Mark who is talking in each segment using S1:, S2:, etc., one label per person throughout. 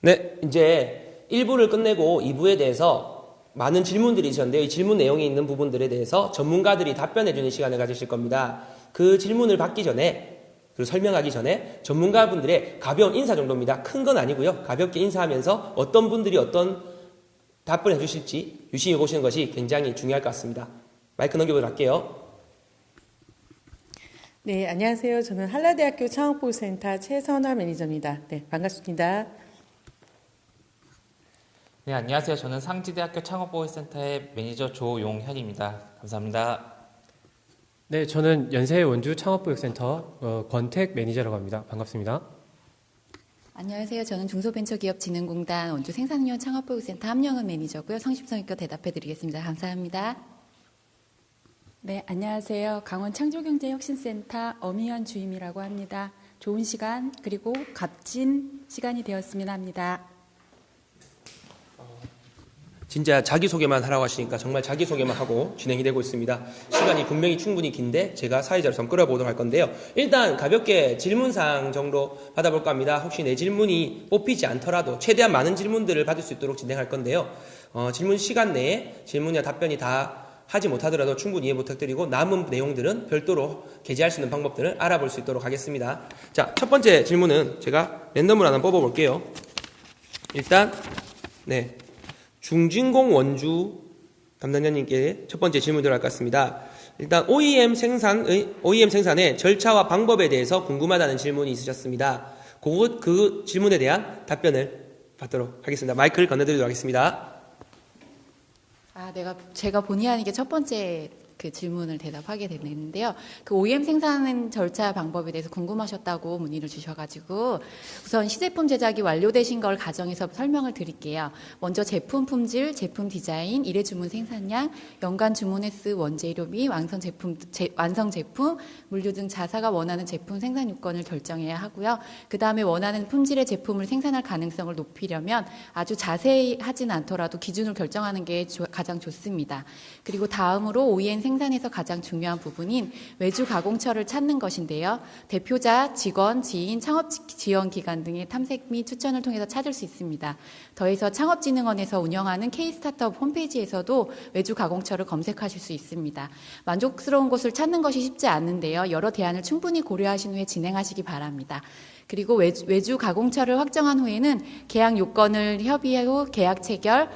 S1: 네, 이제 1부를 끝내고 2부에 대해서 많은 질문들이 있었는데요. 이 질문 내용이 있는 부분들에 대해서 전문가들이 답변해주는 시간을 가지실 겁니다. 그 질문을 받기 전에, 그리고 설명하기 전에 전문가분들의 가벼운 인사 정도입니다. 큰 건 아니고요. 가볍게 인사하면서 어떤 분들이 어떤 답변을 해주실지 유심히 보시는 것이 굉장히 중요할 것 같습니다. 마이크 넘겨보도록 할게요.
S2: 네, 안녕하세요. 저는 한라대학교 창업보육센터 최선화 매니저입니다. 네, 반갑습니다.
S3: 네, 안녕하세요. 저는 상지대학교 창업보육센터의 매니저 조용현입니다. 감사합니다.
S4: 네, 저는 연세 원주 창업보육센터 권택 매니저라고 합니다. 반갑습니다.
S5: 안녕하세요. 저는 중소벤처기업진흥공단 원주 생산인력 창업보육센터 함영은 매니저고요. 성심성의껏 대답해드리겠습니다. 감사합니다.
S6: 네, 안녕하세요. 강원 창조경제혁신센터 엄희연 주임이라고 합니다. 좋은 시간 그리고 값진 시간이 되었으면 합니다.
S1: 진짜 자기소개만 하라고 하시니까 정말 자기소개만 하고 진행이 되고 있습니다. 시간이 분명히 충분히 긴데 제가 사회자로서 끌어보도록 할 건데요. 일단 가볍게 질문사항 정도 받아볼까 합니다. 혹시 내 질문이 뽑히지 않더라도 최대한 많은 질문들을 받을 수 있도록 진행할 건데요. 질문 시간 내에 질문이나 답변이 다 하지 못하더라도 충분히 이해 부탁드리고 남은 내용들은 별도로 게재할 수 있는 방법들을 알아볼 수 있도록 하겠습니다. 자, 첫 번째 질문은 제가 랜덤으로 하나 뽑아볼게요. 일단 네. 중진공 원주 담당자님께 첫 번째 질문 들어갈 것 같습니다. 일단 OEM 생산의 절차와 방법에 대해서 궁금하다는 질문이 있으셨습니다. 그 질문에 대한 답변을 받도록 하겠습니다. 마이크를 건네드리도록 하겠습니다.
S5: 제가 본의 아니게 첫 번째 그 질문을 대답하게 됐는데요. 그 OEM 생산 절차 방법에 대해서 궁금하셨다고 문의를 주셔가지고 우선 시제품 제작이 완료되신 걸 가정해서 설명을 드릴게요. 먼저 제품 품질, 제품 디자인, 일회 주문 생산량, 연간 주문 횟수, 원재료 및 완성 제품, 물류 등 자사가 원하는 제품 생산 요건을 결정해야 하고요. 그 다음에 원하는 품질의 제품을 생산할 가능성을 높이려면 아주 자세히 하진 않더라도 기준을 결정하는 게 가장 좋습니다. 그리고 다음으로 OEM 생산에서 가장 중요한 부분인 외주 가공처를 찾는 것인데요. 대표자, 직원, 지인, 창업 지원 기관 등의 탐색 및 추천을 통해서 찾을 수 있습니다. 더해서 창업진흥원에서 운영하는 K-스타트업 홈페이지에서도 외주 가공처를 검색하실 수 있습니다. 만족스러운 곳을 찾는 것이 쉽지 않은데요. 여러 대안을 충분히 고려하신 후에 진행하시기 바랍니다. 그리고 외주 가공처를 확정한 후에는 계약 요건을 협의 후 계약 체결,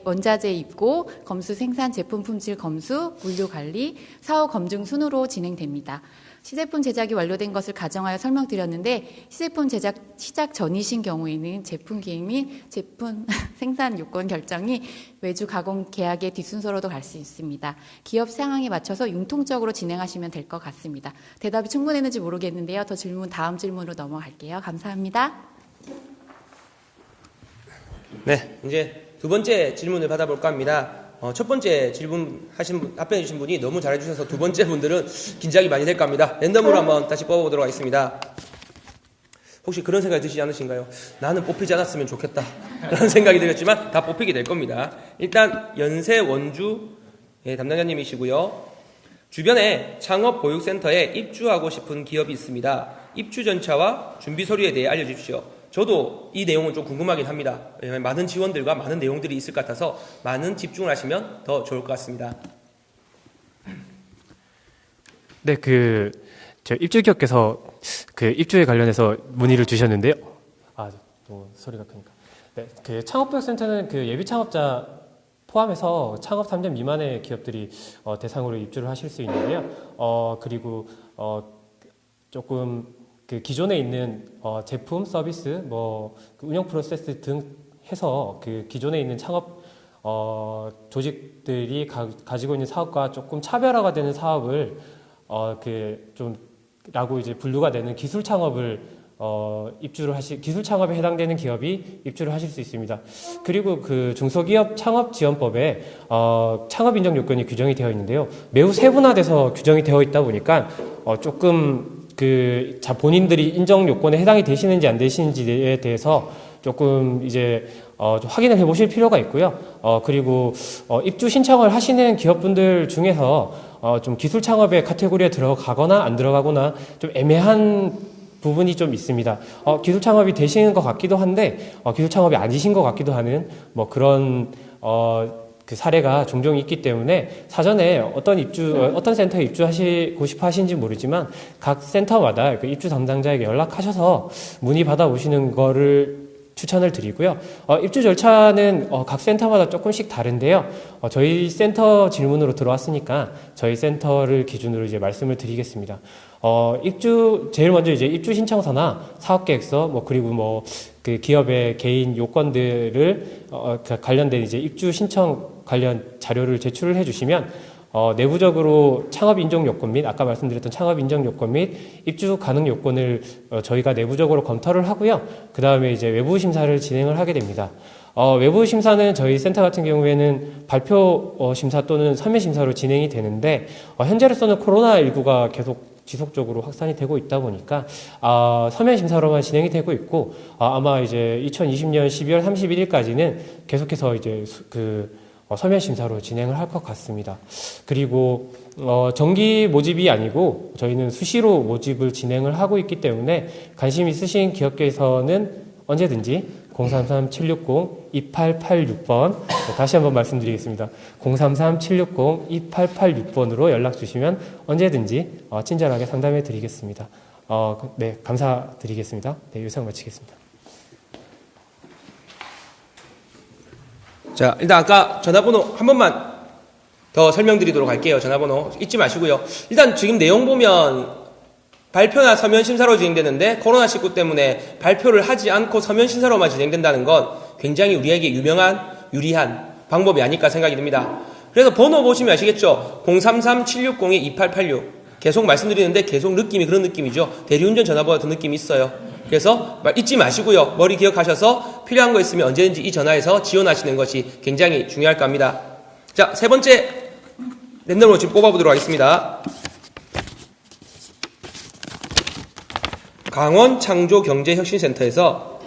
S5: 원자재 입고, 검수 생산 제품 품질 검수, 물류 관리, 사후 검증 순으로 진행됩니다. 시제품 제작이 완료된 것을 가정하여 설명드렸는데 시제품 제작 시작 전이신 경우에는 제품 기획 및 제품 생산 요건 결정이 외주 가공 계약의 뒷순서로도 갈 수 있습니다. 기업 상황에 맞춰서 융통적으로 진행하시면 될 것 같습니다. 대답이 충분했는지 모르겠는데요. 다음 질문으로 넘어갈게요. 감사합니다.
S1: 네, 이제 두 번째 질문을 받아볼까 합니다. 첫 번째 답변해 주신 분이 너무 잘해 주셔서 두 번째 분들은 긴장이 많이 될 겁니다. 랜덤으로 한번 다시 뽑아보도록 하겠습니다. 혹시 그런 생각이 드시지 않으신가요? 나는 뽑히지 않았으면 좋겠다. 그런 생각이 들었지만 다 뽑히게 될 겁니다. 일단 연세 원주 담당자님이시고요. 주변에 창업보육센터에 입주하고 싶은 기업이 있습니다. 입주 전차와 준비 서류에 대해 알려주십시오. 저도 이 내용은 좀 궁금하긴 합니다. 왜냐하면 많은 지원들과 많은 내용들이 있을 것 같아서 많은 집중을 하시면 더 좋을 것 같습니다.
S4: 네, 저 입주기업께서 입주에 관련해서 문의를 주셨는데요. 소리가 크니까. 네, 창업보육센터는 예비 창업자 포함해서 창업 3년 미만의 기업들이 대상으로 입주를 하실 수 있는데요. 그리고 조금 기존에 있는 제품, 서비스, 운영 프로세스 등 해서 기존에 있는 창업 조직들이 가지고 있는 사업과 조금 차별화가 되는 사업을 라고 이제 분류가 되는 기술 창업을 기술 창업에 해당되는 기업이 입주를 하실 수 있습니다. 그리고 중소기업 창업지원법에 창업 인정 요건이 규정이 되어 있는데요. 매우 세분화돼서 규정이 되어 있다 보니까 조금 본인들이 인정 요건에 해당이 되시는지 안 되시는지에 대해서 조금 이제 좀 확인을 해보실 필요가 있고요. 그리고 입주 신청을 하시는 기업분들 중에서 좀 기술 창업의 카테고리에 들어가거나 안 들어가거나 좀 애매한 부분이 좀 있습니다. 기술 창업이 되시는 것 같기도 한데 기술 창업이 아니신 것 같기도 하는 뭐 그런 그 사례가 종종 있기 때문에 사전에 어떤 센터에 입주하시고 싶어 하시는지 모르지만 각 센터마다 그 입주 담당자에게 연락하셔서 문의 받아보시는 거를 추천을 드리고요. 입주 절차는 각 센터마다 조금씩 다른데요. 저희 센터 질문으로 들어왔으니까 저희 센터를 기준으로 이제 말씀을 드리겠습니다. 제일 먼저 이제 입주 신청서나 사업계획서, 그리고 그 기업의 개인 요건들을, 관련된 이제 입주 신청 관련 자료를 제출을 해주시면, 내부적으로 창업 인정 요건 및 아까 말씀드렸던 창업 인정 요건 및 입주 가능 요건을 저희가 내부적으로 검토를 하고요. 그 다음에 이제 외부 심사를 진행을 하게 됩니다. 외부 심사는 저희 센터 같은 경우에는 발표 심사 또는 서면 심사로 진행이 되는데 현재로서는 코로나19가 계속 지속적으로 확산이 되고 있다 보니까 서면 심사로만 진행이 되고 있고 아마 이제 2020년 12월 31일까지는 계속해서 이제 서면 심사로 진행을 할 것 같습니다. 그리고 정기 모집이 아니고 저희는 수시로 모집을 진행을 하고 있기 때문에 관심 있으신 기업계에서는 언제든지 033-760-2886번 다시 한번 말씀드리겠습니다. 033-760-2886번으로 연락 주시면 언제든지 친절하게 상담해 드리겠습니다. 네, 감사드리겠습니다. 네, 요상 마치겠습니다.
S1: 자, 일단 아까 전화번호 한 번만 더 설명드리도록 할게요. 전화번호 잊지 마시고요. 일단 지금 내용 보면 발표나 서면 심사로 진행되는데 코로나19 때문에 발표를 하지 않고 서면 심사로만 진행된다는 건 굉장히 우리에게 유리한 방법이 아닐까 생각이 듭니다. 그래서 번호 보시면 아시겠죠? 033-760-2886 계속 말씀드리는데 계속 느낌이 그런 느낌이죠. 대리운전 전화보다 더 느낌이 있어요. 그래서 잊지 마시고요. 머리 기억하셔서 필요한 거 있으면 언제든지 이 전화에서 지원하시는 것이 굉장히 중요할 겁니다. 자, 세 번째 랜덤으로 지금 뽑아보도록 하겠습니다. 강원 창조경제혁신센터에서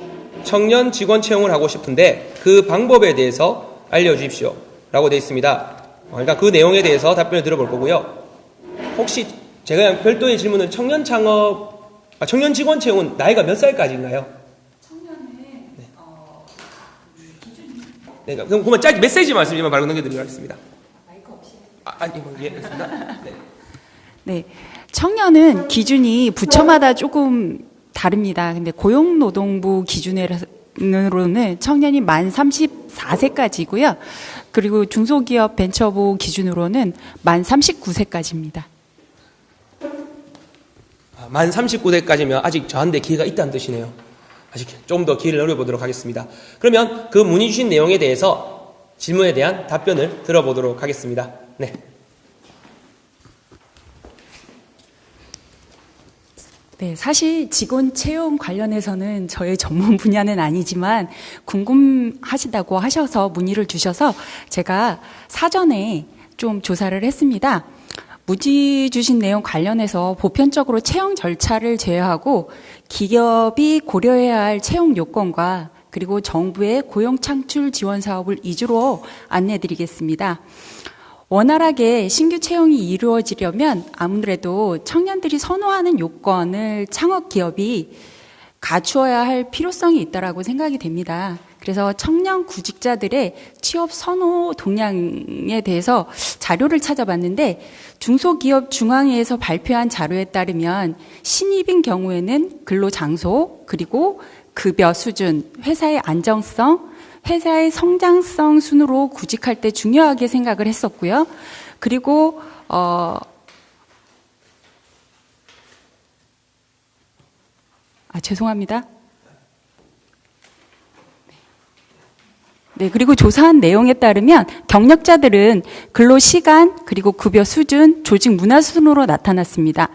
S1: 청년 직원 채용을 하고 싶은데 그 방법에 대해서 알려주십시오 라고 되어 있습니다. 일단 그 내용에 대해서 답변을 들어볼 거고요. 혹시 제가 별도의 질문은 청년 직원 채용은 나이가 몇 살까지인가요? 청년은 네, 그러면 짧게 메시지 말씀드리면 바로 넘겨드리도록 하겠습니다. 마이크 없이? 예, 알겠습니다. 네.
S6: 네. 청년은 기준이 부처마다 조금 다릅니다. 근데 고용노동부 기준으로는 청년이 만 34세까지고요. 그리고 중소기업 벤처부 기준으로는 만 39세까지입니다.
S1: 만 39세까지면 아직 저한테 기회가 있다는 뜻이네요. 아직 좀 더 기회를 노려보도록 하겠습니다. 그러면 그 문의 주신 내용에 대해서 질문에 대한 답변을 들어보도록 하겠습니다. 네.
S6: 네, 사실 직원 채용 관련해서는 저의 전문 분야는 아니지만 궁금하시다고 하셔서 문의를 주셔서 제가 사전에 좀 조사를 했습니다. 문의 주신 내용 관련해서 보편적으로 채용 절차를 제외하고 기업이 고려해야 할 채용 요건과 그리고 정부의 고용 창출 지원 사업을 위주로 안내드리겠습니다. 원활하게 신규 채용이 이루어지려면 아무래도 청년들이 선호하는 요건을 창업 기업이 갖추어야 할 필요성이 있다라고 생각이 됩니다. 그래서 청년 구직자들의 취업 선호 동향에 대해서 자료를 찾아봤는데 중소기업 중앙회에서 발표한 자료에 따르면 신입인 경우에는 근로장소 그리고 급여 수준, 회사의 안정성, 회사의 성장성 순으로 구직할 때 중요하게 생각을 했었고요. 그리고 죄송합니다. 네, 그리고 조사한 내용에 따르면 경력자들은 근로시간 그리고 급여 수준, 조직 문화 순으로 나타났습니다.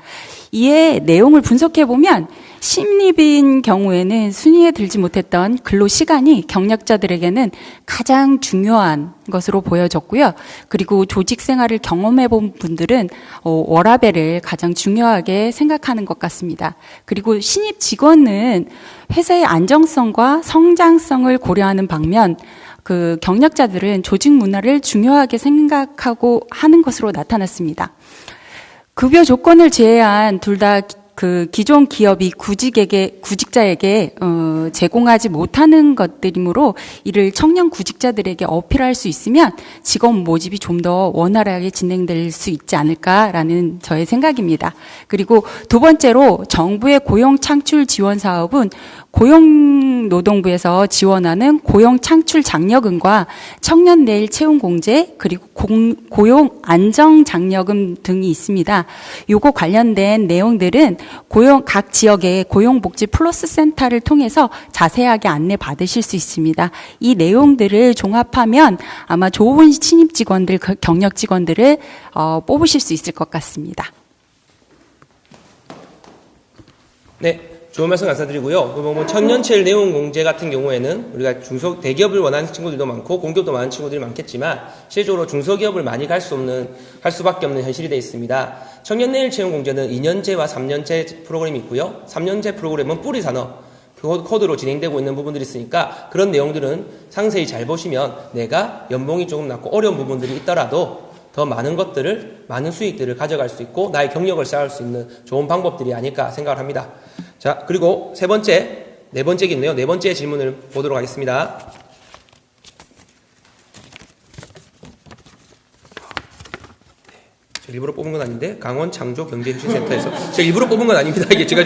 S6: 이에 내용을 분석해보면 신입인 경우에는 순위에 들지 못했던 근로시간이 경력자들에게는 가장 중요한 것으로 보여졌고요. 그리고 조직 생활을 경험해본 분들은 워라밸을 가장 중요하게 생각하는 것 같습니다. 그리고 신입 직원은 회사의 안정성과 성장성을 고려하는 반면 그 경력자들은 조직 문화를 중요하게 생각하고 하는 것으로 나타났습니다. 급여 조건을 제외한 둘 다 그 기존 기업이 구직자에게 제공하지 못하는 것들이므로 이를 청년 구직자들에게 어필할 수 있으면 직업 모집이 좀 더 원활하게 진행될 수 있지 않을까라는 저의 생각입니다. 그리고 두 번째로 정부의 고용 창출 지원 사업은 고용노동부에서 지원하는 고용 창출 장려금과 청년 내일 채용 공제 그리고 고용 안정 장려금 등이 있습니다. 요거 관련된 내용들은 각 지역의 고용복지 플러스 센터를 통해서 자세하게 안내 받으실 수 있습니다. 이 내용들을 종합하면 아마 좋은 신입 직원들, 경력 직원들을 뽑으실 수 있을 것 같습니다.
S1: 네, 좋은 말씀 감사드리고요. 청년체일 내용 공제 같은 경우에는 우리가 대기업을 원하는 친구들도 많고 공기업도 많은 친구들이 많겠지만 실제로 중소기업을 많이 갈 수밖에 없는 현실이 되어 있습니다. 청년 내일 채용 공제는 2년제와 3년제 프로그램이 있고요. 3년제 프로그램은 뿌리 산업 코드로 진행되고 있는 부분들이 있으니까 그런 내용들은 상세히 잘 보시면 내가 연봉이 조금 낮고 어려운 부분들이 있더라도 더 많은 수익들을 가져갈 수 있고 나의 경력을 쌓을 수 있는 좋은 방법들이 아닐까 생각을 합니다. 자, 그리고 네 번째겠네요. 네 번째 질문을 보도록 하겠습니다. 제가 일부러 뽑은 건 아닌데 강원 창조 경제혁신센터에서 제가 일부러 뽑은 건 아닙니다. 이게 제가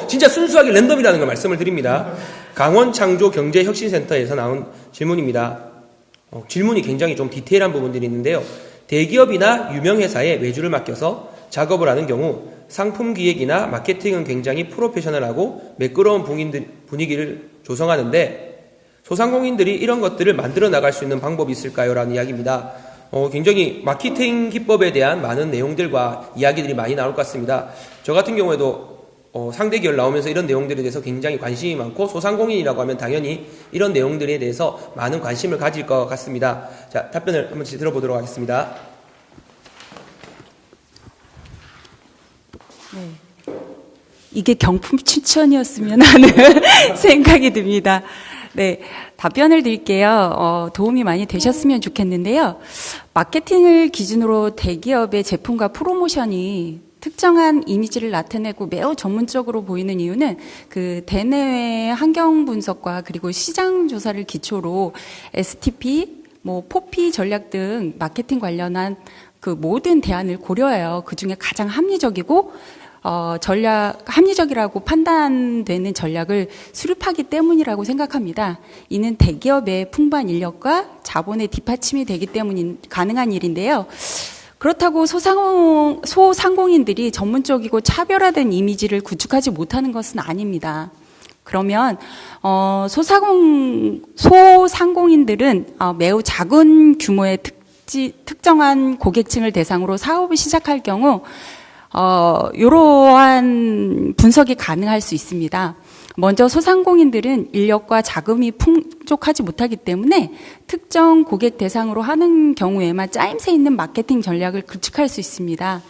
S1: 진짜 순수하게 랜덤이라는 걸 말씀을 드립니다. 강원 창조 경제혁신센터에서 나온 질문입니다. 질문이 굉장히 좀 디테일한 부분들이 있는데요. 대기업이나 유명회사에 외주를 맡겨서 작업을 하는 경우 상품 기획이나 마케팅은 굉장히 프로페셔널하고 매끄러운 분위기를 조성하는데 소상공인들이 이런 것들을 만들어 나갈 수 있는 방법이 있을까요? 라는 이야기입니다. 굉장히 마케팅 기법에 대한 많은 내용들과 이야기들이 많이 나올 것 같습니다. 저 같은 경우에도 상대 기업 나오면서 이런 내용들에 대해서 굉장히 관심이 많고 소상공인이라고 하면 당연히 이런 내용들에 대해서 많은 관심을 가질 것 같습니다. 자, 답변을 한번 들어보도록 하겠습니다.
S6: 네. 이게 경품 추천이었으면 하는 생각이 듭니다. 네, 답변을 드릴게요. 도움이 많이 되셨으면 좋겠는데요. 마케팅을 기준으로 대기업의 제품과 프로모션이 특정한 이미지를 나타내고 매우 전문적으로 보이는 이유는 그 대내외 환경 분석과 그리고 시장 조사를 기초로 STP, 포피 전략 등 마케팅 관련한 그 모든 대안을 고려해요. 그 중에 가장 합리적이고 합리적이라고 판단되는 전략을 수립하기 때문이라고 생각합니다. 이는 대기업의 풍부한 인력과 자본의 뒷받침이 되기 때문에 가능한 일인데요. 그렇다고 소상공인들이 전문적이고 차별화된 이미지를 구축하지 못하는 것은 아닙니다. 그러면 소상공인들은 매우 작은 규모의 특정한 고객층을 대상으로 사업을 시작할 경우 이러한 분석이 가능할 수 있습니다. 먼저 소상공인들은 인력과 자금이 풍족하지 못하기 때문에 특정 고객 대상으로 하는 경우에만 짜임새 있는 마케팅 전략을 구축할 수 있습니다.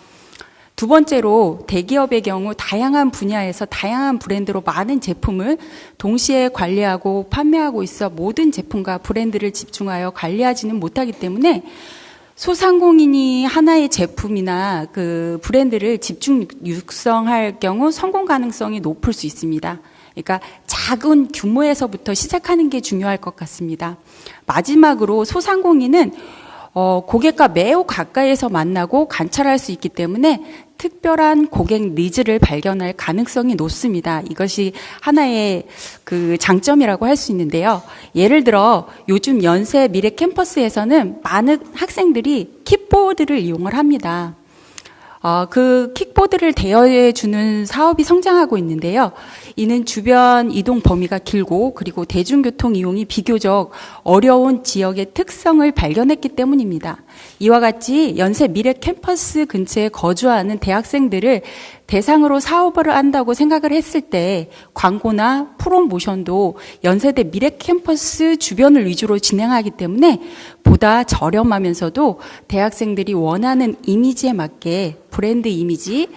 S6: 두 번째로 대기업의 경우 다양한 분야에서 다양한 브랜드로 많은 제품을 동시에 관리하고 판매하고 있어 모든 제품과 브랜드를 집중하여 관리하지는 못하기 때문에 소상공인이 하나의 제품이나 그 브랜드를 집중 육성할 경우 성공 가능성이 높을 수 있습니다. 그러니까 작은 규모에서부터 시작하는 게 중요할 것 같습니다. 마지막으로 소상공인은 고객과 매우 가까이에서 만나고 관찰할 수 있기 때문에 특별한 고객 니즈를 발견할 가능성이 높습니다. 이것이 하나의 그 장점이라고 할 수 있는데요. 예를 들어 요즘 연세 미래 캠퍼스에서는 많은 학생들이 킥보드를 이용을 합니다. 그 킥보드를 대여해 주는 사업이 성장하고 있는데요. 이는 주변 이동 범위가 길고 그리고 대중교통 이용이 비교적 어려운 지역의 특성을 발견했기 때문입니다. 이와 같이 연세 미래 캠퍼스 근처에 거주하는 대학생들을 대상으로 사업을 한다고 생각을 했을 때 광고나 프로모션도 연세대 미래 캠퍼스 주변을 위주로 진행하기 때문에 보다 저렴하면서도 대학생들이 원하는 이미지에 맞게 브랜드 이미지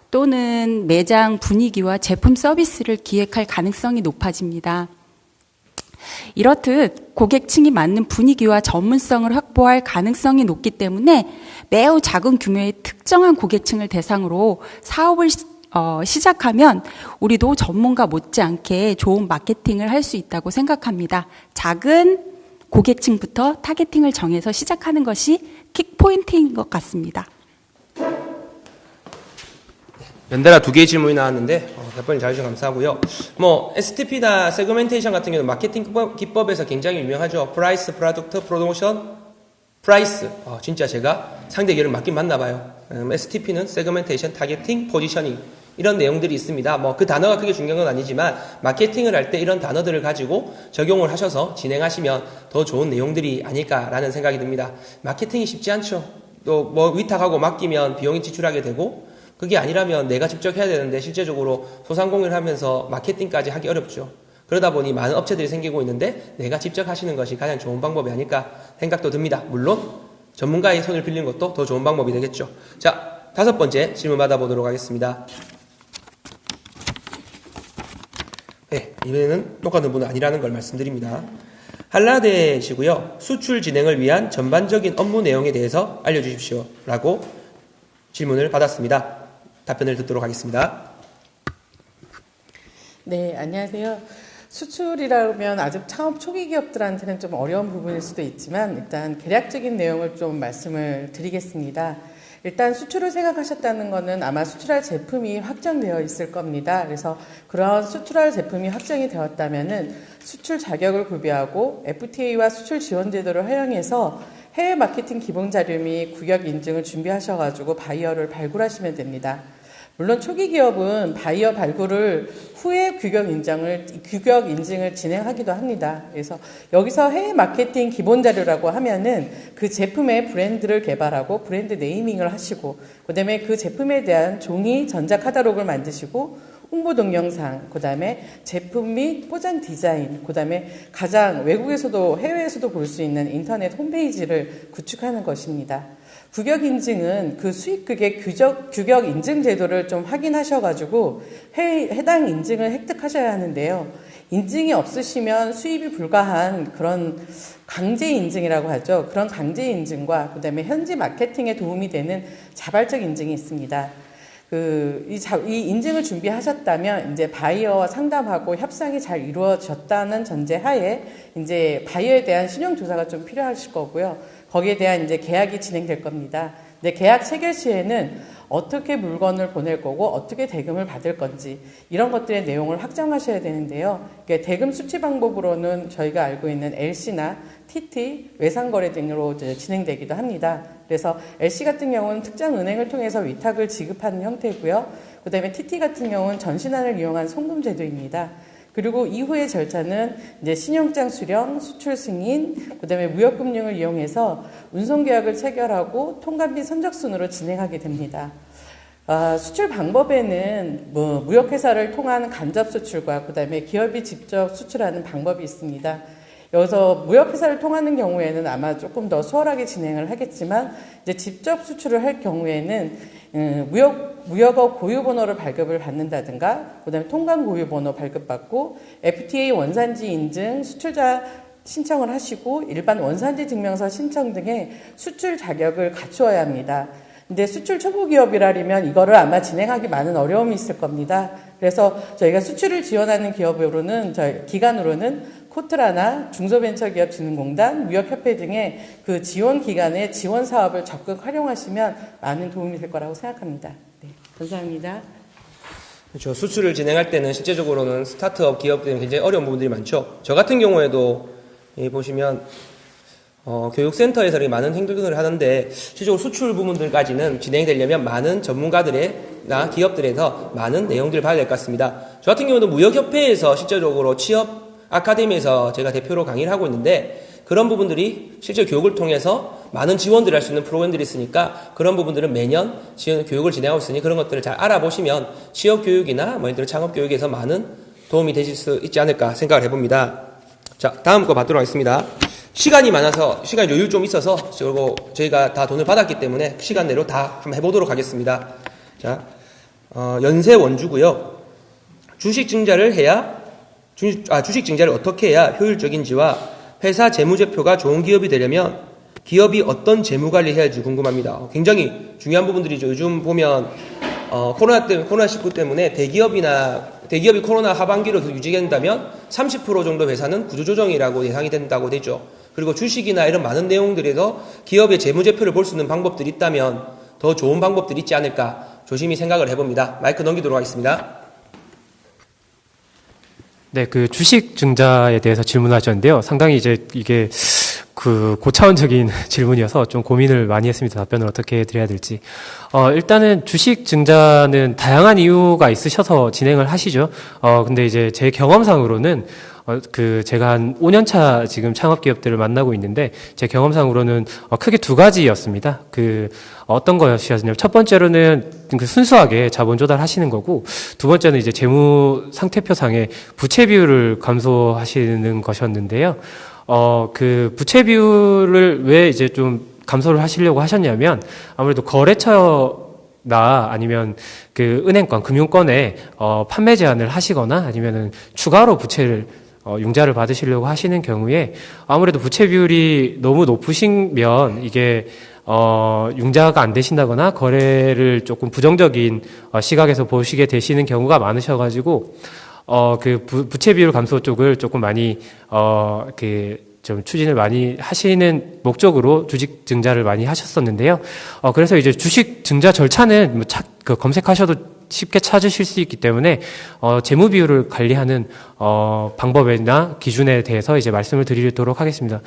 S6: 또는 매장 분위기와 제품 서비스를 기획할 가능성이 높아집니다. 이렇듯 고객층이 맞는 분위기와 전문성을 확보할 가능성이 높기 때문에 매우 작은 규모의 특정한 고객층을 대상으로 사업을 시작하면 우리도 전문가 못지않게 좋은 마케팅을 할 수 있다고 생각합니다. 작은 고객층부터 타겟팅을 정해서 시작하는 것이 킥포인트인 것 같습니다.
S1: 연달아 두 개의 질문이 나왔는데 답변을 잘해주셔서 감사하고요. STP나 세그멘테이션 같은 경우는 마케팅 기법에서 굉장히 유명하죠. 프라이스, 프로덕트, 프로모션, 프라이스. 진짜 제가 상대 기회를 맞긴 맞나 봐요. STP는 세그멘테이션, 타겟팅, 포지셔닝 이런 내용들이 있습니다. 그 단어가 크게 중요한 건 아니지만 마케팅을 할 때 이런 단어들을 가지고 적용을 하셔서 진행하시면 더 좋은 내용들이 아닐까라는 생각이 듭니다. 마케팅이 쉽지 않죠. 또 위탁하고 맡기면 비용이 지출하게 되고 그게 아니라면 내가 직접 해야 되는데 실제적으로 소상공인을 하면서 마케팅까지 하기 어렵죠. 그러다 보니 많은 업체들이 생기고 있는데 내가 직접 하시는 것이 가장 좋은 방법이 아닐까 생각도 듭니다. 물론 전문가의 손을 빌리는 것도 더 좋은 방법이 되겠죠. 자, 5번째 질문 받아보도록 하겠습니다. 네, 이번에는 똑같은 분은 아니라는 걸 말씀드립니다. 한라대시고요. 수출 진행을 위한 전반적인 업무 내용에 대해서 알려주십시오. 라고 질문을 받았습니다. 답변을 듣도록 하겠습니다.
S2: 네, 안녕하세요. 수출이라면 아직 창업 초기 기업들한테는 좀 어려운 부분일 수도 있지만 일단 개략적인 내용을 좀 말씀을 드리겠습니다. 일단 수출을 생각하셨다는 것은 아마 수출할 제품이 확정되어 있을 겁니다. 그래서 그런 수출할 제품이 확정이 되었다면은 수출 자격을 구비하고 FTA와 수출 지원 제도를 활용해서 해외 마케팅 기본 자료 및 규격 인증을 준비하셔가지고 바이어를 발굴하시면 됩니다. 물론 초기 기업은 바이어 발굴을 후에 규격 인증을 진행하기도 합니다. 그래서 여기서 해외 마케팅 기본 자료라고 하면은 그 제품의 브랜드를 개발하고 브랜드 네이밍을 하시고, 그다음에 그 제품에 대한 종이 전자 카탈로그를 만드시고, 홍보 동영상, 그다음에 제품 및 포장 디자인, 그다음에 가장 외국에서도 해외에서도 볼 수 있는 인터넷 홈페이지를 구축하는 것입니다. 규격 인증은 그 수입국의 규격 인증 제도를 좀 확인하셔가지고 해당 인증을 획득하셔야 하는데요. 인증이 없으시면 수입이 불가한 그런 강제 인증이라고 하죠. 그런 강제 인증과 그다음에 현지 마케팅에 도움이 되는 자발적 인증이 있습니다. 이 인증을 준비하셨다면 이제 바이어와 상담하고 협상이 잘 이루어졌다는 전제 하에 이제 바이어에 대한 신용 조사가 좀 필요하실 거고요. 거기에 대한 이제 계약이 진행될 겁니다. 근데 계약 체결 시에는 어떻게 물건을 보낼 거고 어떻게 대금을 받을 건지 이런 것들의 내용을 확정하셔야 되는데요. 대금 수취 방법으로는 저희가 알고 있는 LC나 TT, 외상거래 등으로 진행되기도 합니다. 그래서 LC 같은 경우는 특정 은행을 통해서 위탁을 지급하는 형태고요. 그 다음에 TT 같은 경우는 전신환을 이용한 송금 제도입니다. 그리고 이후의 절차는 이제 신용장 수령, 수출 승인, 그다음에 무역금융을 이용해서 운송계약을 체결하고 통관 및 선적순으로 진행하게 됩니다. 수출 방법에는 무역회사를 통한 간접 수출과 그다음에 기업이 직접 수출하는 방법이 있습니다. 여기서 무역회사를 통하는 경우에는 아마 조금 더 수월하게 진행을 하겠지만 이제 직접 수출을 할 경우에는 무역업 고유번호를 발급을 받는다든가 그다음에 통관 고유번호 발급받고 FTA 원산지 인증 수출자 신청을 하시고 일반 원산지 증명서 신청 등의 수출 자격을 갖추어야 합니다. 근데 수출 초보 기업이라면 이거를 아마 진행하기 많은 어려움이 있을 겁니다. 그래서 저희가 수출을 지원하는 기관으로는 코트라나 중소벤처기업진흥공단, 무역협회 등의 그 지원 기관의 지원 사업을 적극 활용하시면 많은 도움이 될 거라고 생각합니다. 네, 감사합니다.
S1: 그렇죠. 수출을 진행할 때는 실제적으로는 스타트업 기업들은 굉장히 어려운 부분들이 많죠. 저 같은 경우에도 보시면 교육센터에서 이렇게 많은 행동을 하는데 실제적으로 수출 부분들까지는 진행되려면 많은 전문가들이나 기업들에서 많은 내용들을 봐야 될 것 같습니다. 저 같은 경우도 무역협회에서 실제적으로 취업 아카데미에서 제가 대표로 강의를 하고 있는데 그런 부분들이 실제 교육을 통해서 많은 지원들을 할 수 있는 프로그램들이 있으니까 그런 부분들은 매년 교육을 진행하고 있으니 그런 것들을 잘 알아보시면 취업 교육이나 예를 들어 창업 교육에서 많은 도움이 되실 수 있지 않을까 생각을 해봅니다. 자, 다음 거 받도록 하겠습니다. 시간이 많아서 시간 여유 좀 있어서 그리고 저희가 다 돈을 받았기 때문에 시간 내로 다 한번 해보도록 하겠습니다. 자, 연세 원주고요. 주식 증자를 어떻게 해야 효율적인지와 회사 재무제표가 좋은 기업이 되려면 기업이 어떤 재무관리 해야 할지 궁금합니다. 굉장히 중요한 부분들이죠. 요즘 보면 코로나19 때문에 대기업이 코로나 하반기로 계속 유지된다면 30% 정도 회사는 구조조정이라고 예상이 된다고 되죠. 그리고 주식이나 이런 많은 내용들에서 기업의 재무제표를 볼 수 있는 방법들이 있다면 더 좋은 방법들이 있지 않을까 조심히 생각을 해봅니다. 마이크 넘기도록 하겠습니다.
S4: 네, 그 주식 증자에 대해서 질문하셨는데요. 상당히 이제 이게 그 고차원적인 질문이어서 좀 고민을 많이 했습니다. 답변을 어떻게 드려야 될지. 일단은 주식 증자는 다양한 이유가 있으셔서 진행을 하시죠. 근데 이제 제 경험상으로는 제가 한 5년 차 지금 창업 기업들을 만나고 있는데 제 경험상으로는 크게 두 가지였습니다. 어떤 것이었냐면 첫 번째로는 순수하게 자본 조달하시는 거고 두 번째는 이제 재무 상태표상의 부채 비율을 감소하시는 것이었는데요. 부채 비율을 왜 이제 좀 감소를 하시려고 하셨냐면 아무래도 거래처나 아니면 은행권, 금융권에 판매 제한을 하시거나 아니면은 추가로 부채를 융자를 받으시려고 하시는 경우에 아무래도 부채 비율이 너무 높으시면 이게 융자가 안 되신다거나 거래를 조금 부정적인 시각에서 보시게 되시는 경우가 많으셔가지고 부채 비율 감소 쪽을 조금 많이 좀 추진을 많이 하시는 목적으로 주식 증자를 많이 하셨었는데요. 그래서 이제 주식 증자 절차는 검색하셔도 쉽게 찾으실 수 있기 때문에 재무 비율을 관리하는 방법이나 기준에 대해서 이제 말씀을 드리도록 하겠습니다.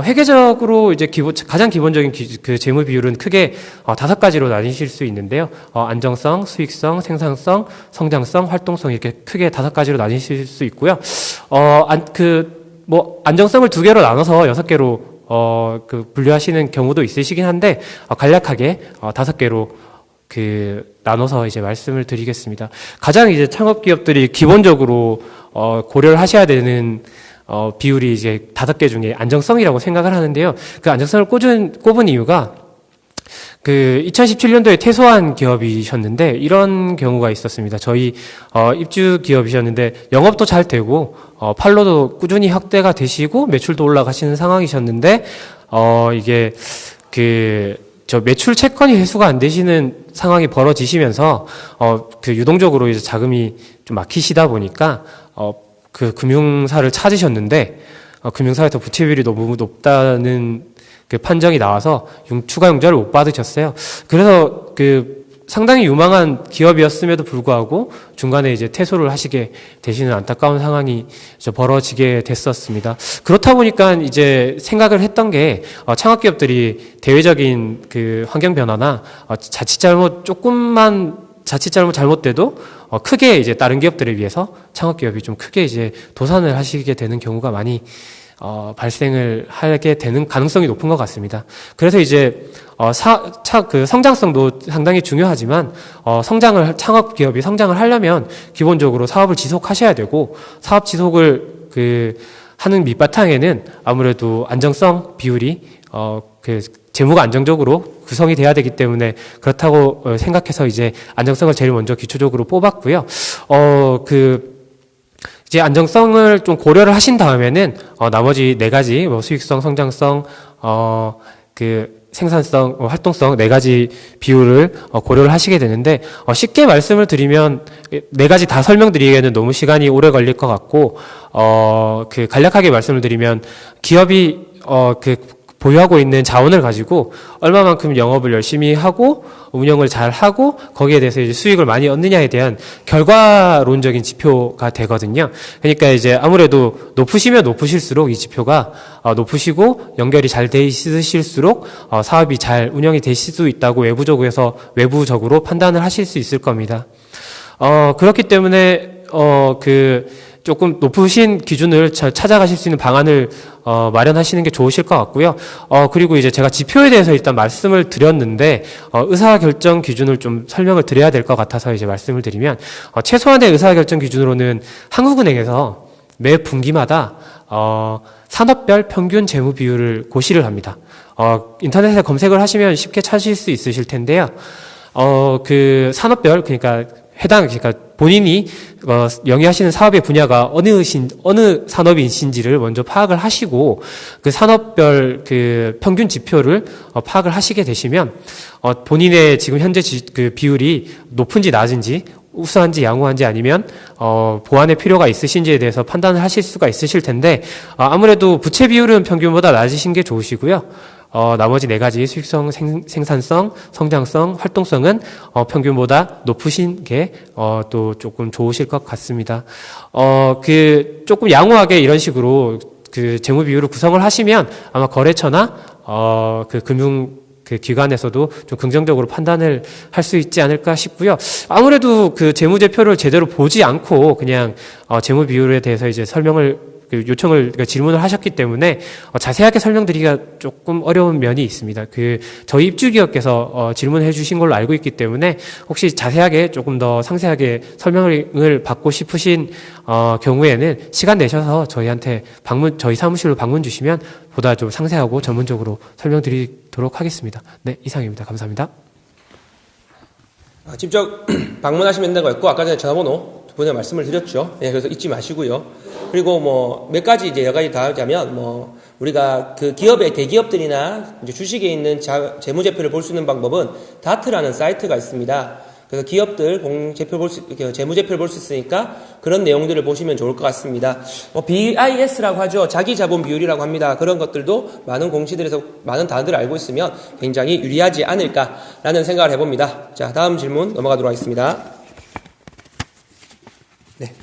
S4: 회계적으로 이제 가장 기본적인 그 재무 비율은 크게 5가지로 나뉘실 수 있는데요. 안정성, 수익성, 생산성, 성장성, 활동성 이렇게 크게 5가지로 나뉘실 수 있고요. 안정성을 2개로 나눠서 6개로 분류하시는 경우도 있으시긴 한데 간략하게 5개로 나눠서 이제 말씀을 드리겠습니다. 가장 이제 창업 기업들이 기본적으로 고려를 하셔야 되는 비율이 이제 5개 중에 안정성이라고 생각을 하는데요. 그 안정성을 꼽은 이유가 2017년도에 퇴소한 기업이셨는데 이런 경우가 있었습니다. 저희 입주 기업이셨는데 영업도 잘 되고 판로도 꾸준히 확대가 되시고 매출도 올라가시는 상황이셨는데 이게 매출 채권이 회수가 안 되시는 상황이 벌어지시면서 유동적으로 이제 자금이 좀 막히시다 보니까 금융사를 찾으셨는데 금융사에서 부채 비율이 너무 높다는 판정이 나와서 추가 융자를 못 받으셨어요. 그래서 상당히 유망한 기업이었음에도 불구하고 중간에 이제 퇴소를 하시게 되시는 안타까운 상황이 벌어지게 됐었습니다. 그렇다 보니까 이제 생각을 했던 게 창업 기업들이 대외적인 환경 변화나 자칫 잘못 잘못돼도 크게 이제 다른 기업들에 비해서 창업 기업이 좀 크게 이제 도산을 하시게 되는 경우가 많이 발생을 하게 되는 가능성이 높은 것 같습니다. 그래서 이제 성장성도 상당히 중요하지만 창업 기업이 성장을 하려면 기본적으로 사업을 지속하셔야 되고 사업 지속을 하는 밑바탕에는 아무래도 안정성 비율이 재무가 안정적으로 구성이 돼야 되기 때문에 그렇다고 생각해서 이제 안정성을 제일 먼저 기초적으로 뽑았고요. 이제 안정성을 좀 고려를 하신 다음에는 나머지 4가지 수익성, 성장성, 생산성, 활동성 4가지 비율을 고려를 하시게 되는데 쉽게 말씀을 드리면 4가지 다 설명드리기에는 너무 시간이 오래 걸릴 것 같고 간략하게 말씀을 드리면 기업이 보유하고 있는 자원을 가지고 얼마만큼 영업을 열심히 하고 운영을 잘 하고 거기에 대해서 이제 수익을 많이 얻느냐에 대한 결과론적인 지표가 되거든요. 그러니까 이제 아무래도 높으시면 높으실수록 이 지표가 높으시고 연결이 잘 돼 있으실수록 사업이 잘 운영이 되실 수 있다고 외부적으로 판단을 하실 수 있을 겁니다. 그렇기 때문에 조금 높으신 기준을 찾아가실 수 있는 방안을 마련하시는 게 좋으실 것 같고요. 그리고 이제 제가 지표에 대해서 일단 말씀을 드렸는데 의사결정 기준을 좀 설명을 드려야 될 것 같아서 이제 말씀을 드리면 최소한의 의사결정 기준으로는 한국은행에서 매 분기마다 산업별 평균 재무 비율을 고시를 합니다. 인터넷에 검색을 하시면 쉽게 찾으실 수 있으실 텐데요. 산업별 그러니까 그러니까 본인이 영위하시는 사업의 분야가 어느 산업이신지를 먼저 파악을 하시고 그 산업별 그 평균 지표를 파악을 하시게 되시면 본인의 지금 현재 그 비율이 높은지 낮은지 우수한지 양호한지 아니면 보완의 필요가 있으신지에 대해서 판단을 하실 수가 있으실 텐데 아무래도 부채 비율은 평균보다 낮으신 게 좋으시고요. 나머지 네 가지 수익성, 생산성, 성장성, 활동성은 평균보다 높으신 게 또 조금 좋으실 것 같습니다. 그 조금 양호하게 이런 식으로 그 재무 비율을 구성을 하시면 아마 거래처나 그 금융 그 기관에서도 좀 긍정적으로 판단을 할 수 있지 않을까 싶고요. 아무래도 그 재무제표를 제대로 보지 않고 그냥 재무 비율에 대해서 이제 그러니까 질문을 하셨기 때문에 자세하게 설명드리기가 조금 어려운 면이 있습니다. 저희 입주기업께서 질문해 주신 걸로 알고 있기 때문에 혹시 자세하게 조금 더 상세하게 설명을 받고 싶으신 경우에는 시간 내셔서 저희 사무실로 방문 주시면 보다 좀 상세하고 전문적으로 설명드리도록 하겠습니다. 네, 이상입니다. 감사합니다.
S1: 직접 방문하시면 된다고 했고, 아까 전에 전화번호 두 번에 말씀을 드렸죠. 예, 그래서 잊지 마시고요. 그리고 몇 가지 여러 가지 더 하자면, 우리가 그 대기업들이나 이제 주식에 있는 재무제표를 볼 수 있는 방법은 다트라는 사이트가 있습니다. 그래서 기업들 재무제표를 볼 수 있으니까 그런 내용들을 보시면 좋을 것 같습니다. BIS라고 하죠. 자기자본 비율이라고 합니다. 그런 것들도 많은 공시들에서 많은 단어들을 알고 있으면 굉장히 유리하지 않을까라는 생각을 해봅니다. 자, 다음 질문 넘어가도록 하겠습니다. 네.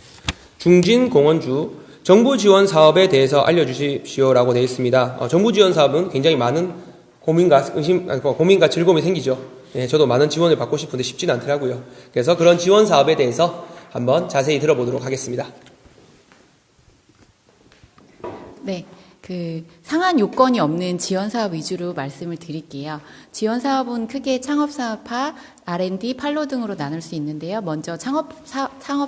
S1: 중진공원주 정부 지원 사업에 대해서 알려주십시오라고 되어 있습니다. 정부 지원 사업은 굉장히 많은 고민과 즐거움이 생기죠. 예, 저도 많은 지원을 받고 싶은데 쉽지는 않더라고요. 그래서 그런 지원 사업에 대해서 한번 자세히 들어보도록 하겠습니다.
S5: 네. 상한 요건이 없는 지원 사업 위주로 말씀을 드릴게요. 지원 사업은 크게 창업 사업화, R&D, 판로 등으로 나눌 수 있는데요. 먼저 창업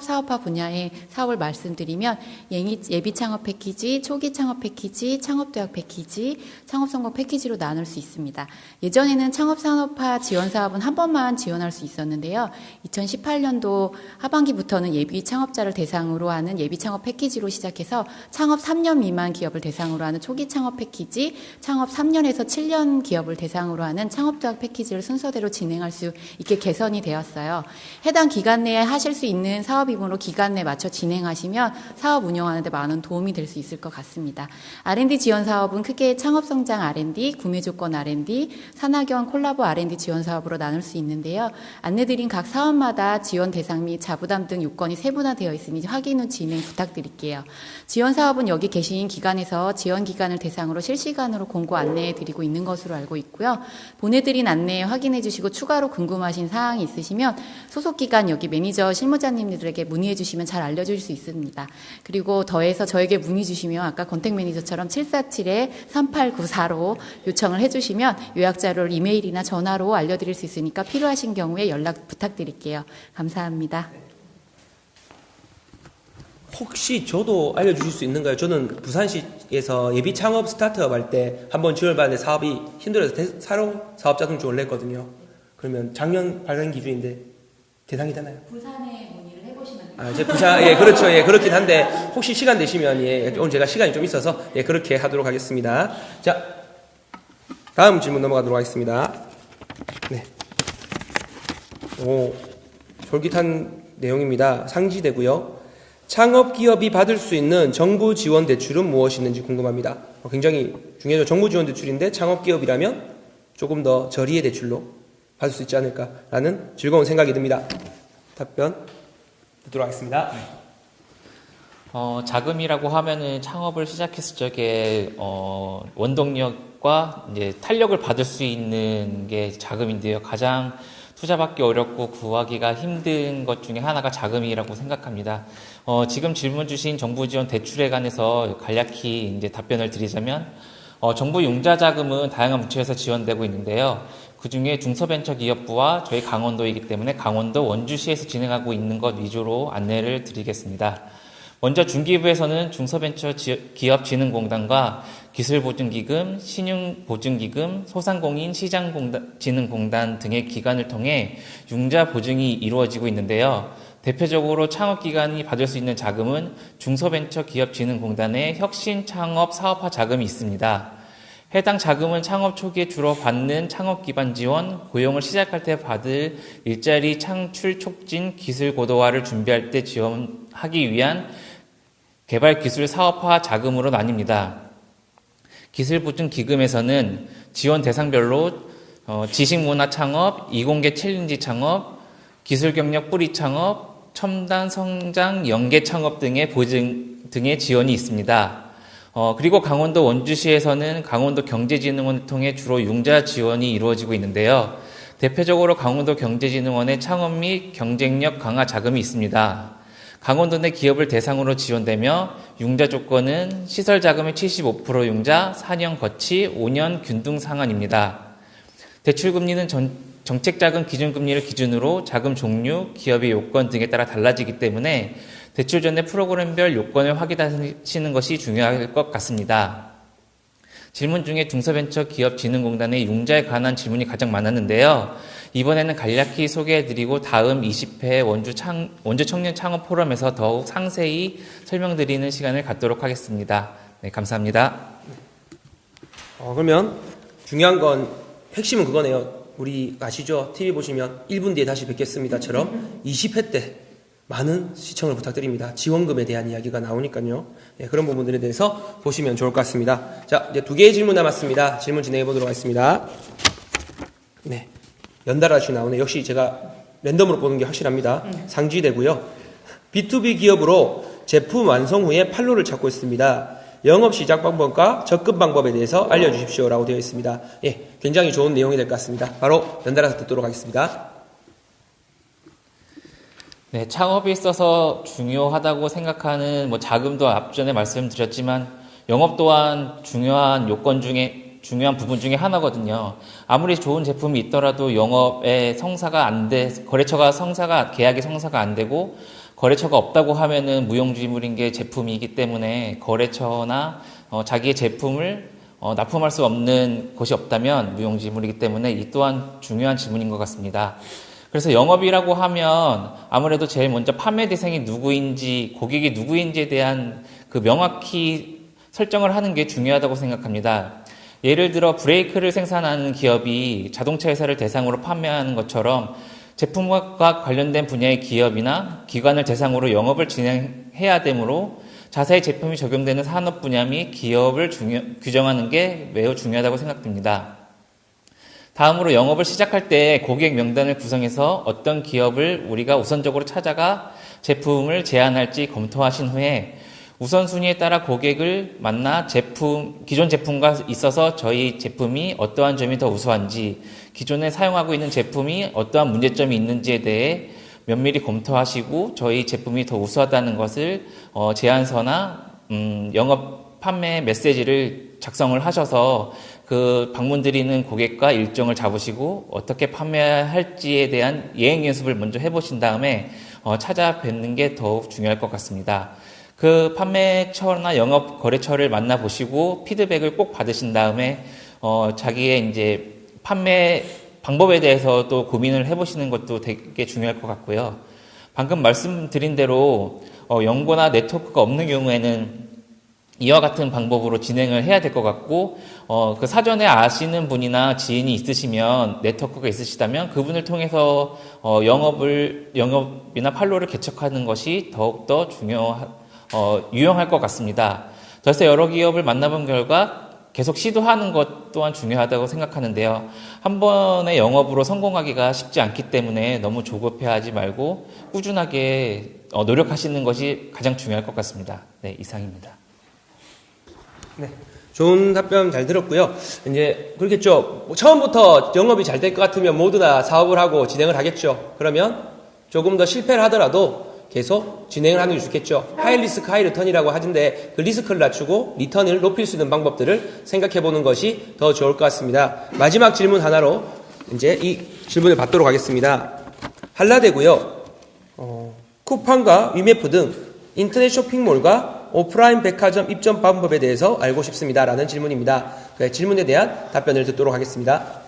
S5: 사업화 분야의 사업을 말씀드리면 예비 창업 패키지, 초기 창업 패키지, 창업도약 패키지, 창업 성공 패키지로 나눌 수 있습니다. 예전에는 창업 산업화 지원 사업은 한 번만 지원할 수 있었는데요. 2018년도 하반기부터는 예비 창업자를 대상으로 하는 예비 창업 패키지로 시작해서 창업 3년 미만 기업을 대상으로 하는 초기 창업 패키지, 창업 3년에서 7년 기업을 대상으로 하는 창업도약 패키지를 순서대로 진행할 수 있게 개선이 되었어요. 해당 기간 내에 하실 수 있는 사업이므로 기간 내에 맞춰 진행하시면 사업 운영하는 데 많은 도움이 될 수 있을 것 같습니다. R&D 지원 사업은 크게 창업성장 R&D, 구매조건 R&D, 산학연 콜라보 R&D 지원 사업으로 나눌 수 있는데요. 안내드린 각 사업마다 지원 대상 및 자부담 등 요건이 세분화되어 있으니 확인 후 진행 부탁드릴게요. 지원 사업은 여기 계신 기관에서 지원 기관을 대상으로 실시간으로 공고 안내해 드리고 있는 것으로 알고 있고요. 보내드린 안내 확인해 주시고 추가로 궁금하신 사항이 있으시면 소속 기관 여기 매니저 실무자님들에게 문의해 주시면 잘 알려줄 수 있습니다. 그리고 더해서 저에게 문의 주시면 아까 건택 매니저처럼 747-3894로 요청을 해주시면 요약 자료를 이메일이나 전화로 알려드릴 수 있으니까 필요하신 경우에 연락 부탁드릴게요. 감사합니다.
S1: 혹시 저도 알려주실 수 있는가요? 저는 부산시에서 예비 창업 스타트업 할 때 한번 지원받는데 사업이 힘들어서 새로운 사업자 등록을 냈거든요. 그러면 작년 발행 기준인데 대상이잖아요.
S5: 부산에 문의를 해보시면
S1: 됩니다. 제 부산, 예, 그렇죠. 예, 그렇긴 한데 혹시 시간 되시면 예, 오늘 제가 시간이 좀 있어서 예, 그렇게 하도록 하겠습니다. 자, 다음 질문 넘어가도록 하겠습니다. 네. 솔깃한 내용입니다. 상지되고요. 창업 기업이 받을 수 있는 정부 지원 대출은 무엇이 있는지 궁금합니다. 굉장히 중요하죠. 정부 지원 대출인데 창업 기업이라면 조금 더 저리의 대출로 받을 수 있지 않을까라는 즐거운 생각이 듭니다. 답변 듣도록 하겠습니다.
S3: 자금이라고 하면은 창업을 시작했을 적에 원동력과 이제 탄력을 받을 수 있는 게 자금인데요. 가장 투자받기 어렵고 구하기가 힘든 것 중에 하나가 자금이라고 생각합니다. 지금 질문 주신 정부 지원 대출에 관해서 간략히 이제 답변을 드리자면, 정부 융자 자금은 다양한 부처에서 지원되고 있는데요. 그 중에 중소벤처기업부와 저희 강원도이기 때문에 강원도 원주시에서 진행하고 있는 것 위주로 안내를 드리겠습니다. 먼저 중기부에서는 중소벤처기업진흥공단과 기술보증기금, 신용보증기금, 소상공인 시장진흥공단 등의 기관을 통해 융자 보증이 이루어지고 있는데요. 대표적으로 창업기관이 받을 수 있는 자금은 중소벤처기업진흥공단의 혁신창업 사업화 자금이 있습니다. 해당 자금은 창업 초기에 주로 받는 창업기반 지원, 고용을 시작할 때 받을 일자리 창출 촉진 기술 고도화를 준비할 때 지원하기 위한 개발기술 사업화 자금으로 나뉩니다. 기술보증기금에서는 지원 대상별로 지식문화 창업, 이공계 챌린지 창업, 기술경력 뿌리 창업, 첨단 성장 연계 창업 등의 지원이 있습니다. 그리고 강원도 원주시에서는 강원도 경제진흥원을 통해 주로 융자 지원이 이루어지고 있는데요. 대표적으로 강원도 경제진흥원의 창업 및 경쟁력 강화 자금이 있습니다. 강원도 내 기업을 대상으로 지원되며 융자 조건은 시설 자금의 75% 융자, 4년 거치, 5년 균등 상환입니다. 대출금리는 정책자금 기준금리를 기준으로 자금 종류, 기업의 요건 등에 따라 달라지기 때문에 대출 전에 프로그램별 요건을 확인하시는 것이 중요할 것 같습니다. 질문 중에 중소벤처기업진흥공단의 융자에 관한 질문이 가장 많았는데요. 이번에는 간략히 소개해드리고 다음 20회 원주 청년 창업 포럼에서 더욱 상세히 설명드리는 시간을 갖도록 하겠습니다. 네, 감사합니다.
S1: 그러면 중요한 건 핵심은 그거네요. 우리 아시죠? TV 보시면 1분 뒤에 다시 뵙겠습니다처럼 20회 때 많은 시청을 부탁드립니다. 지원금에 대한 이야기가 나오니까요. 네, 그런 부분들에 대해서 보시면 좋을 것 같습니다. 자, 이제 2개의 질문 남았습니다. 질문 진행해 보도록 하겠습니다. 네. 연달아서 나오네. 역시 제가 랜덤으로 보는 게 확실합니다. 상지되고요. B2B 기업으로 제품 완성 후에 판로를 찾고 있습니다. 영업 시작 방법과 접근 방법에 대해서 알려주십시오라고 되어 있습니다. 예, 굉장히 좋은 내용이 될 것 같습니다. 바로 연달아서 듣도록 하겠습니다.
S3: 네, 창업에 있어서 중요하다고 생각하는 자금도 앞전에 말씀드렸지만 영업 또한 중요한 부분 중에 하나거든요. 아무리 좋은 제품이 있더라도 영업에 계약이 성사가 안 되고 거래처가 없다고 하면은 무용지물인 게 제품이기 때문에 거래처나 자기의 제품을 납품할 수 없는 곳이 없다면 무용지물이기 때문에 이 또한 중요한 질문인 것 같습니다. 그래서 영업이라고 하면 아무래도 제일 먼저 판매 대상이 누구인지, 고객이 누구인지에 대한 그 명확히 설정을 하는 게 중요하다고 생각합니다. 예를 들어 브레이크를 생산하는 기업이 자동차 회사를 대상으로 판매하는 것처럼 제품과 관련된 분야의 기업이나 기관을 대상으로 영업을 진행해야 되므로 자사의 제품이 적용되는 산업 분야 및 기업을 규정하는 게 매우 중요하다고 생각됩니다. 다음으로 영업을 시작할 때 고객 명단을 구성해서 어떤 기업을 우리가 우선적으로 찾아가 제품을 제안할지 검토하신 후에 우선순위에 따라 고객을 만나 기존 제품과 있어서 저희 제품이 어떠한 점이 더 우수한지, 기존에 사용하고 있는 제품이 어떠한 문제점이 있는지에 대해 면밀히 검토하시고 저희 제품이 더 우수하다는 것을 제안서나 영업 판매 메시지를 작성을 하셔서 그 방문 드리는 고객과 일정을 잡으시고 어떻게 판매할지에 대한 예행 연습을 먼저 해보신 다음에 찾아뵙는 게 더욱 중요할 것 같습니다. 그 판매처나 영업 거래처를 만나보시고 피드백을 꼭 받으신 다음에 자기의 이제 판매 방법에 대해서 또 고민을 해보시는 것도 되게 중요할 것 같고요. 방금 말씀드린 대로 연고나 네트워크가 없는 경우에는 이와 같은 방법으로 진행을 해야 될 것 같고 그 사전에 아시는 분이나 지인이 있으시면 네트워크가 있으시다면 그분을 통해서 영업이나 판로를 개척하는 것이 더욱더 유용할 것 같습니다. 그래서 여러 기업을 만나본 결과 계속 시도하는 것 또한 중요하다고 생각하는데요. 한 번의 영업으로 성공하기가 쉽지 않기 때문에 너무 조급해하지 말고 꾸준하게 노력하시는 것이 가장 중요할 것 같습니다. 네, 이상입니다.
S1: 네. 좋은 답변 잘 들었고요. 이제 그렇겠죠. 처음부터 영업이 잘 될 것 같으면 모두 다 사업을 하고 진행을 하겠죠. 그러면 조금 더 실패를 하더라도 계속 진행을 하는 게 좋겠죠. 하이 리스크 하이 리턴이라고 하던데 그 리스크를 낮추고 리턴을 높일 수 있는 방법들을 생각해 보는 것이 더 좋을 것 같습니다. 마지막 질문 하나로 이제 이 질문을 받도록 하겠습니다. 한라대고요. 쿠팡과 위메프 등 인터넷 쇼핑몰과 오프라인 백화점 입점 방법에 대해서 알고 싶습니다. 라는 질문입니다. 그 질문에 대한 답변을 듣도록 하겠습니다.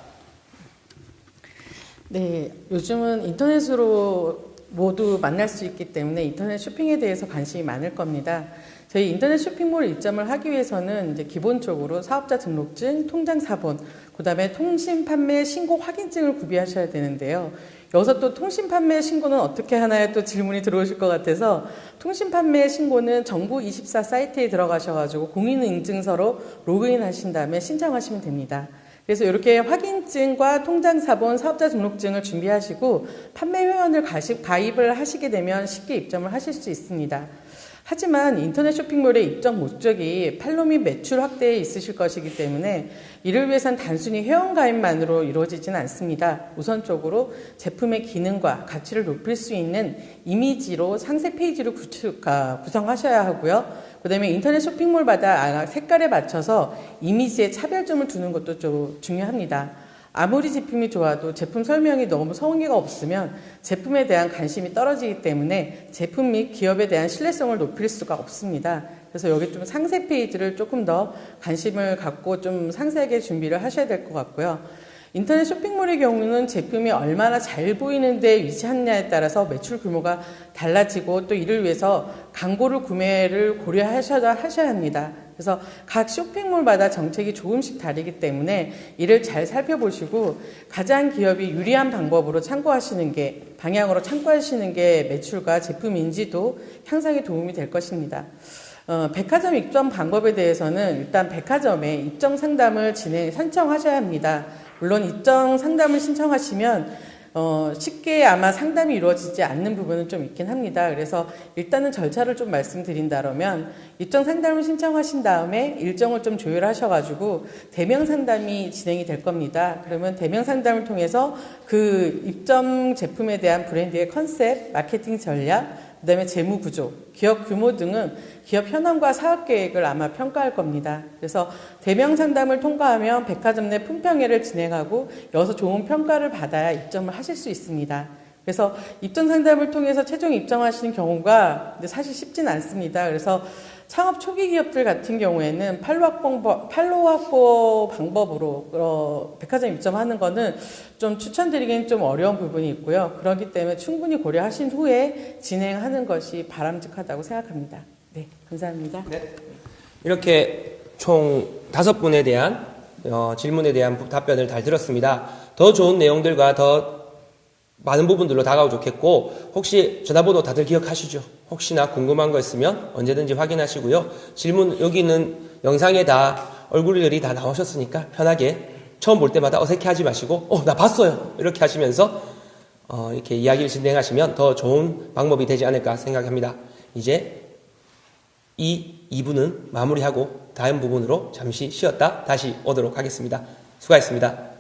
S2: 네, 요즘은 인터넷으로 모두 만날 수 있기 때문에 인터넷 쇼핑에 대해서 관심이 많을 겁니다. 저희 인터넷 쇼핑몰 입점을 하기 위해서는 이제 기본적으로 사업자 등록증, 통장 사본, 그다음에 통신 판매 신고 확인증을 구비하셔야 되는데요. 여기서 또 통신 판매 신고는 어떻게 하나요? 또 질문이 들어오실 것 같아서 통신 판매 신고는 정부24 사이트에 들어가셔가지고 공인인증서로 로그인 하신 다음에 신청하시면 됩니다. 그래서 이렇게 확인증과 통장 사본, 사업자 등록증을 준비하시고 판매 회원을 가입을 하시게 되면 쉽게 입점을 하실 수 있습니다. 하지만 인터넷 쇼핑몰의 입점 목적이 판로 및 매출 확대에 있으실 것이기 때문에 이를 위해선 단순히 회원 가입만으로 이루어지지는 않습니다. 우선적으로 제품의 기능과 가치를 높일 수 있는 이미지로 상세 페이지를 구성하셔야 하고요. 그 다음에 인터넷 쇼핑몰마다 색깔에 맞춰서 이미지에 차별점을 두는 것도 좀 중요합니다. 아무리 제품이 좋아도 제품 설명이 너무 성의가 없으면 제품에 대한 관심이 떨어지기 때문에 제품 및 기업에 대한 신뢰성을 높일 수가 없습니다. 그래서 여기 좀 상세 페이지를 조금 더 관심을 갖고 좀 상세하게 준비를 하셔야 될 것 같고요. 인터넷 쇼핑몰의 경우는 제품이 얼마나 잘 보이는 데 위치하느냐에 따라서 매출 규모가 달라지고 또 이를 위해서 광고를 구매를 고려하셔야 합니다. 그래서 각 쇼핑몰마다 정책이 조금씩 다르기 때문에 이를 잘 살펴보시고 가장 기업이 유리한 방법으로 방향으로 참고하시는 게 매출과 제품 인지도 향상에 도움이 될 것입니다. 백화점 입점 방법에 대해서는 일단 백화점에 입점 상담을 신청하셔야 합니다. 물론 입점 상담을 신청하시면 쉽게 아마 상담이 이루어지지 않는 부분은 좀 있긴 합니다. 그래서 일단은 절차를 좀 말씀드린다면 입점 상담을 신청하신 다음에 일정을 좀 조율하셔가지고 대면 상담이 진행이 될 겁니다. 그러면 대면 상담을 통해서 그 입점 제품에 대한 브랜드의 컨셉, 마케팅 전략, 그 다음에 재무 구조, 기업 규모 등은 기업 현황과 사업 계획을 아마 평가할 겁니다. 그래서 대면 상담을 통과하면 백화점 내 품평회를 진행하고 여기서 좋은 평가를 받아야 입점을 하실 수 있습니다. 그래서 입점 상담을 통해서 최종 입점하시는 경우가 사실 쉽진 않습니다. 그래서 창업 초기 기업들 같은 경우에는 판로 확보 방법으로 백화점 입점하는 거는 좀 추천드리기는 좀 어려운 부분이 있고요. 그렇기 때문에 충분히 고려하신 후에 진행하는 것이 바람직하다고 생각합니다. 네, 감사합니다.
S1: 네. 이렇게 총 5분에 대한 질문에 대한 답변을 잘 들었습니다. 더 좋은 내용들과 더 많은 부분들로 다가오면 좋겠고 혹시 전화번호 다들 기억하시죠? 혹시나 궁금한 거 있으면 언제든지 확인하시고요. 질문 여기 있는 영상에 다 얼굴들이 다 나오셨으니까 편하게 처음 볼 때마다 어색해하지 마시고 나 봤어요 이렇게 하시면서 이렇게 이야기를 진행하시면 더 좋은 방법이 되지 않을까 생각합니다. 이제 이 2부는 마무리하고 다음 부분으로 잠시 쉬었다 다시 오도록 하겠습니다. 수고하셨습니다.